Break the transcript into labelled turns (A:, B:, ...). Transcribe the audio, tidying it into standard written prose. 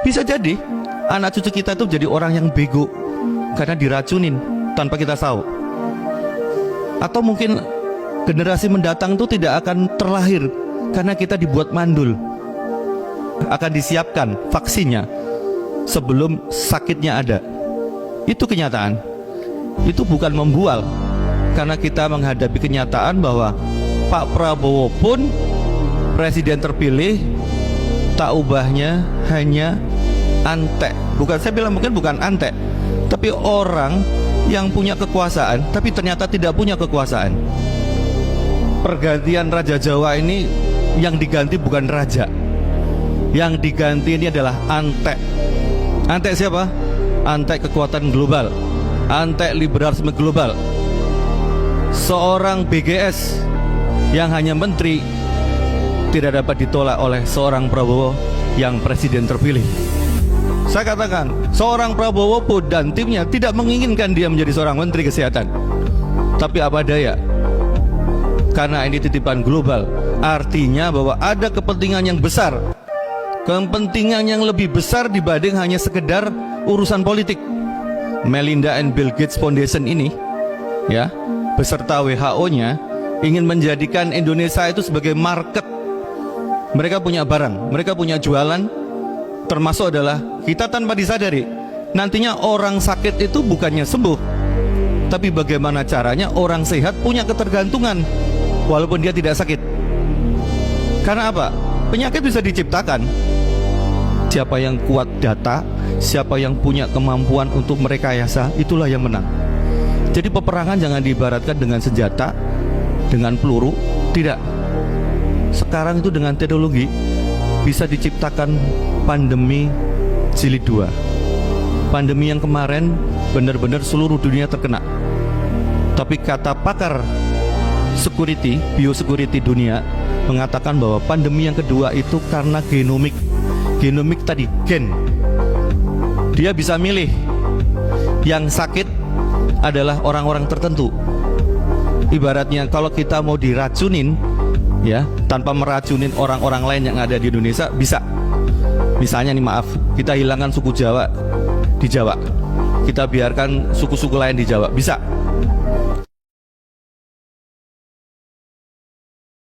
A: Bisa jadi anak cucu kita itu jadi orang yang bego karena diracunin tanpa kita tahu. Atau mungkin generasi mendatang itu tidak akan terlahir karena kita dibuat mandul. Akan disiapkan vaksinnya sebelum sakitnya ada. Itu kenyataan. Itu bukan membual, karena kita menghadapi kenyataan bahwa Pak Prabowo pun presiden terpilih, tak ubahnya hanya antek. Bukan, saya bilang mungkin bukan antek, tapi orang yang punya kekuasaan tapi ternyata tidak punya kekuasaan. Pergantian Raja Jawa ini yang diganti bukan raja, yang diganti ini adalah antek. Antek siapa? Antek kekuatan global, antek liberalisme global. Seorang BGS yang hanya menteri tidak dapat ditolak oleh seorang Prabowo yang presiden terpilih. Saya katakan, seorang Prabowo pun dan timnya tidak menginginkan dia menjadi seorang menteri kesehatan. Tapi apa daya, karena ini titipan global, artinya bahwa ada kepentingan yang besar, kepentingan yang lebih besar dibanding hanya sekedar urusan politik. Melinda and Bill Gates Foundation ini, ya, beserta WHO-nya ingin menjadikan Indonesia itu sebagai market. Mereka punya barang, mereka punya jualan, termasuk adalah kita tanpa disadari. Nantinya orang sakit itu bukannya sembuh, tapi bagaimana caranya orang sehat punya ketergantungan walaupun dia tidak sakit. Karena apa? Penyakit bisa diciptakan. Siapa yang kuat data, siapa yang punya kemampuan untuk merekayasa, itulah yang menang. Jadi peperangan jangan diibaratkan dengan senjata, dengan peluru. Tidak. Sekarang itu dengan teknologi bisa diciptakan pandemi jilid 2. Pandemi yang kemarin benar-benar seluruh dunia terkena. Tapi kata pakar security, biosecurity dunia mengatakan bahwa pandemi yang kedua itu karena genomik. Genomik tadi, gen. Dia bisa milih yang sakit adalah orang-orang tertentu. Ibaratnya kalau kita mau diracunin, ya, tanpa meracunin orang-orang lain yang ada di Indonesia, bisa. Misalnya nih, maaf, kita hilangkan suku Jawa di Jawa, kita biarkan suku-suku lain di Jawa, bisa.